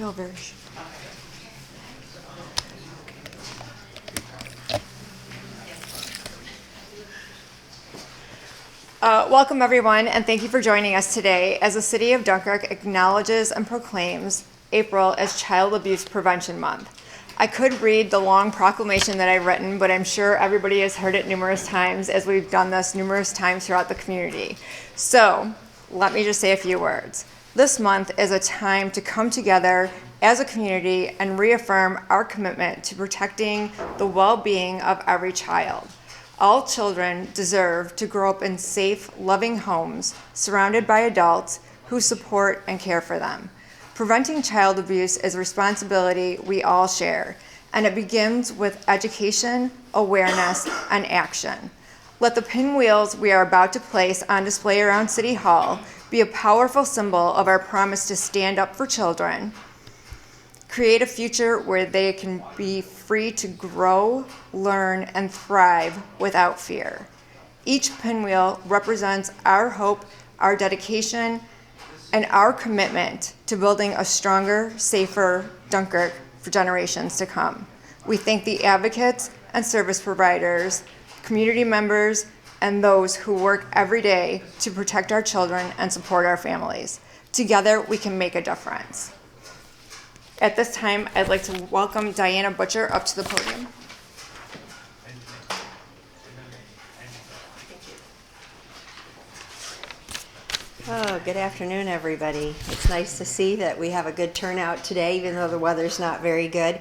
feel very sure. Welcome everyone, and thank you for joining us today as the City of Dunkirk acknowledges and proclaims April as Child Abuse Prevention Month. I could read the long proclamation that I've written, but I'm sure everybody has heard it numerous times as we've done this numerous times throughout the community. So let me just say a few words. This month is a time to come together as a community and reaffirm our commitment to protecting the well-being of every child. All children deserve to grow up in safe, loving homes surrounded by adults who support and care for them. Preventing child abuse is a responsibility we all share, and it begins with education, awareness, and action. Let the pinwheels we are about to place on display around City Hall be a powerful symbol of our promise to stand up for children, create a future where they can be free to grow, learn, and thrive without fear. Each pinwheel represents our hope, our dedication, and our commitment to building a stronger, safer Dunkirk for generations to come. We thank the advocates and service providers, community members, and those who work every day to protect our children and support our families. Together, we can make a difference. At this time, I'd like to welcome Diana Butcher up to the podium. Oh, good afternoon, everybody. It's nice to see that we have a good turnout today, even though the weather's not very good.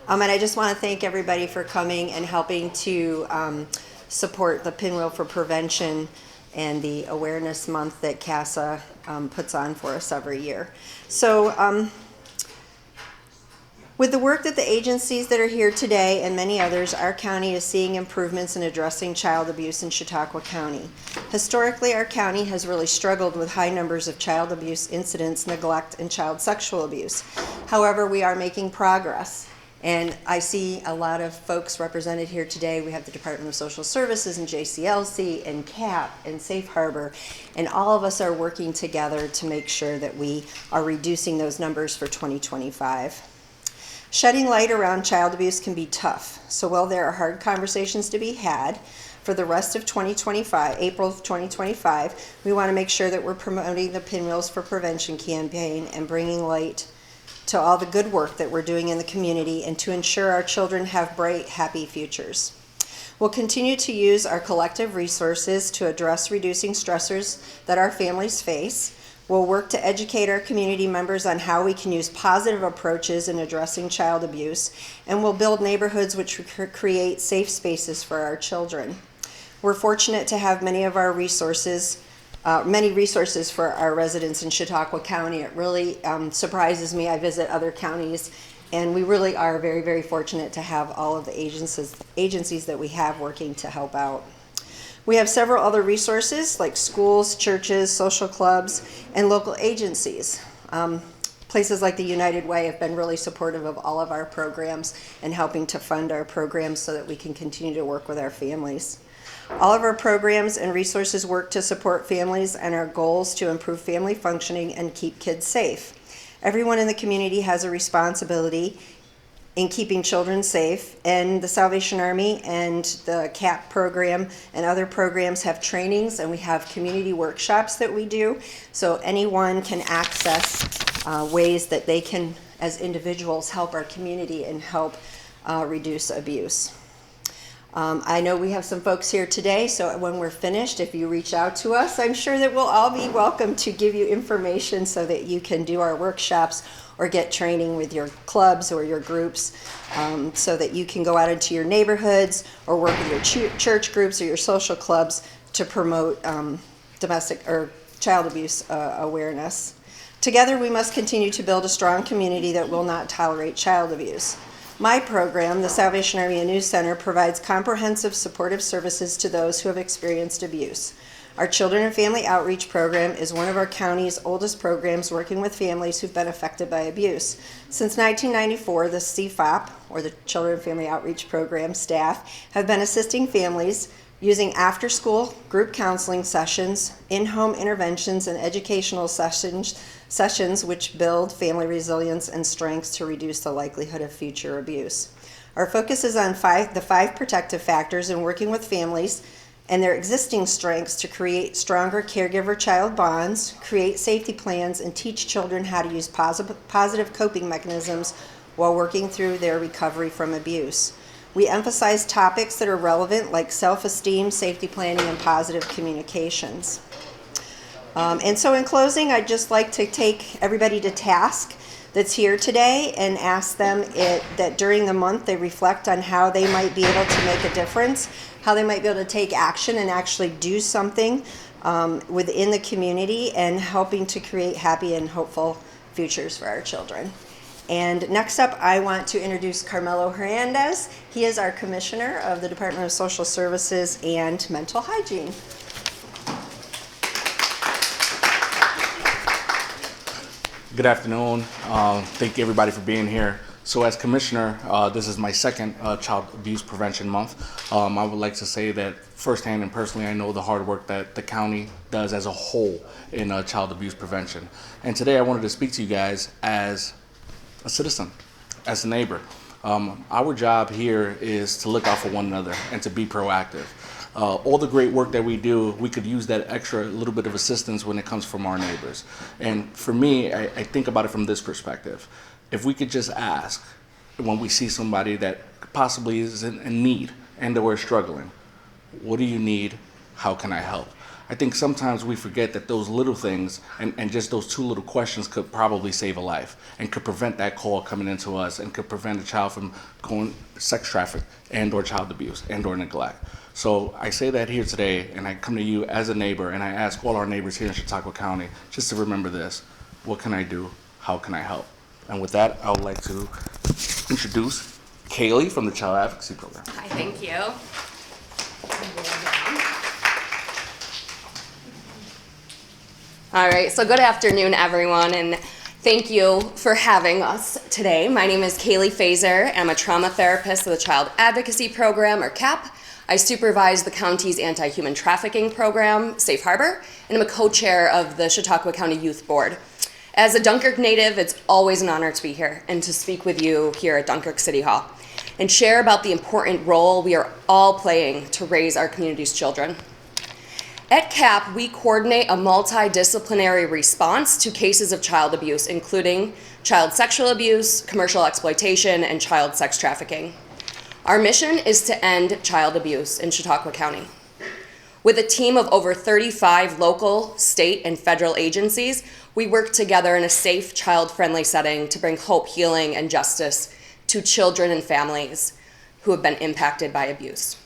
And I just want to thank everybody for coming and helping to support the Pinwheel for Prevention and the Awareness Month that CASA puts on for us every year. So, with the work that the agencies that are here today and many others, our county is seeing improvements in addressing child abuse in Chautauqua County. Historically, our county has really struggled with high numbers of child abuse incidents, neglect, and child sexual abuse. However, we are making progress. And I see a lot of folks represented here today. We have the Department of Social Services and JCLC and CAP and Safe Harbor. And all of us are working together to make sure that we are reducing those numbers for 2025. Shedding light around child abuse can be tough. So while there are hard conversations to be had, for the rest of 2025, April of 2025, we want to make sure that we're promoting the Pinwheels for Prevention campaign and bringing light to all the good work that we're doing in the community and to ensure our children have bright, happy futures. We'll continue to use our collective resources to address reducing stressors that our families face. We'll work to educate our community members on how we can use positive approaches in addressing child abuse, and we'll build neighborhoods which create safe spaces for our children. We're fortunate to have many resources for our residents in Chautauqua County. It really surprises me. I visit other counties, and we really are very, very fortunate to have all of the agencies that we have working to help out. We have several other resources like schools, churches, social clubs, and local agencies. Places like the United Way have been really supportive of all of our programs and helping to fund our programs so that we can continue to work with our families. All of our programs and resources work to support families and our goals to improve family functioning and keep kids safe. Everyone in the community has a responsibility in keeping children safe, and the Salvation Army and the CAP program and other programs have trainings, and we have community workshops that we do, so anyone can access ways that they can, as individuals, help our community and help reduce abuse. I know we have some folks here today, so when we're finished, if you reach out to us, I'm sure that we'll all be welcome to give you information so that you can do our workshops or get training with your clubs or your groups, so that you can go out into your neighborhoods or work with your church groups or your social clubs to promote domestic or child abuse awareness. Together, we must continue to build a strong community that will not tolerate child abuse. My program, the Salvation Army News Center, provides comprehensive supportive services to those who have experienced abuse. Our Children and Family Outreach Program is one of our county's oldest programs working with families who've been affected by abuse. Since 1994, the CFOP, or the Children and Family Outreach Program staff, have been assisting families using after-school group counseling sessions, in-home interventions, and educational sessions which build family resilience and strengths to reduce the likelihood of future abuse. Our focus is on the five protective factors and working with families and their existing strengths to create stronger caregiver-child bonds, create safety plans, and teach children how to use positive coping mechanisms while working through their recovery from abuse. We emphasize topics that are relevant like self-esteem, safety planning, and positive communications. And so in closing, I'd just like to take everybody to task that's here today and ask them that during the month they reflect on how they might be able to make a difference, how they might be able to take action and actually do something within the community and helping to create happy and hopeful futures for our children. And next up, I want to introduce Carmelo Hernandez. He is our Commissioner of the Department of Social Services and Mental Hygiene. Good afternoon. Thank you everybody for being here. So as Commissioner, this is my second Child Abuse Prevention Month. I would like to say that firsthand and personally, I know the hard work that the county does as a whole in child abuse prevention. And today I wanted to speak to you guys as a citizen, as a neighbor. Our job here is to look out for one another and to be proactive. All the great work that we do, we could use that extra little bit of assistance when it comes from our neighbors. And for me, I think about it from this perspective. If we could just ask when we see somebody that possibly is in need and that we're struggling, what do you need? How can I help? I think sometimes we forget that those little things and just those two little questions could probably save a life and could prevent that call coming into us and could prevent a child from going sex trafficked and or child abuse and or neglect. So I say that here today, and I come to you as a neighbor, and I ask all our neighbors here in Chautauqua County just to remember this. What can I do? How can I help? And with that, I would like to introduce Kaylee from the Child Advocacy Program. Hi, thank you. All right, so good afternoon, everyone, and thank you for having us today. My name is Kaylee Fazer, and I'm a trauma therapist of the Child Advocacy Program, or CAP. I supervise the county's anti-human trafficking program, Safe Harbor, and I'm a co-chair of the Chautauqua County Youth Board. As a Dunkirk native, it's always an honor to be here and to speak with you here at Dunkirk City Hall and share about the important role we are all playing to raise our community's children. At CAP, we coordinate a multidisciplinary response to cases of child abuse, including child sexual abuse, commercial exploitation, and child sex trafficking. Our mission is to end child abuse in Chautauqua County. With a team of over 35 local, state, and federal agencies, we work together in a safe, child-friendly setting to bring hope, healing, and justice to children and families who have been impacted by abuse.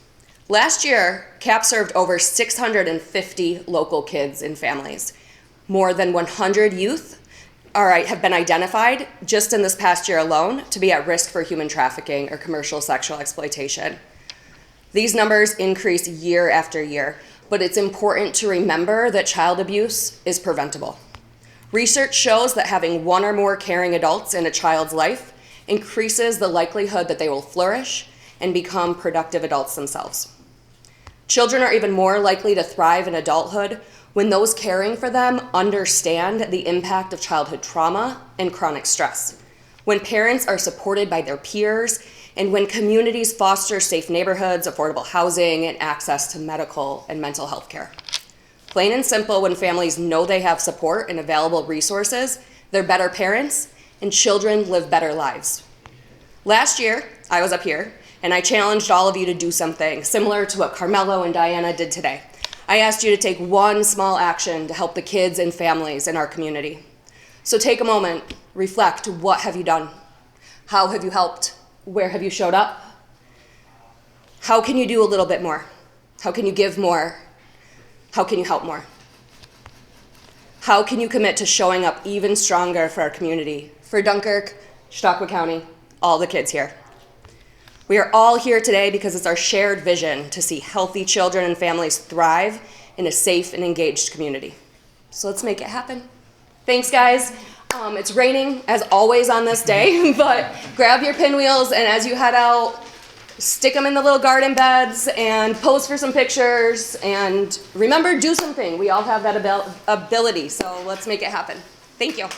Last year, CAP served over 650 local kids and families. More than 100 youth have been identified just in this past year alone to be at risk for human trafficking or commercial sexual exploitation. These numbers increase year after year, but it's important to remember that child abuse is preventable. Research shows that having one or more caring adults in a child's life increases the likelihood that they will flourish and become productive adults themselves. Children are even more likely to thrive in adulthood when those caring for them understand the impact of childhood trauma and chronic stress, when parents are supported by their peers, and when communities foster safe neighborhoods, affordable housing, and access to medical and mental health care. Plain and simple, when families know they have support and available resources, they're better parents, and children live better lives. Last year, I was up here, and I challenged all of you to do something similar to what Carmelo and Diana did today. I asked you to take one small action to help the kids and families in our community. So take a moment, reflect, what have you done? How have you helped? Where have you showed up? How can you do a little bit more? How can you give more? How can you help more? How can you commit to showing up even stronger for our community, for Dunkirk, Chautauqua County, all the kids here? We are all here today because it's our shared vision to see healthy children and families thrive in a safe and engaged community. So let's make it happen. Thanks, guys. It's raining, as always on this day, but grab your pinwheels, and as you head out, stick them in the little garden beds and pose for some pictures. And remember, do something. We all have that ability, so let's make it happen. Thank you.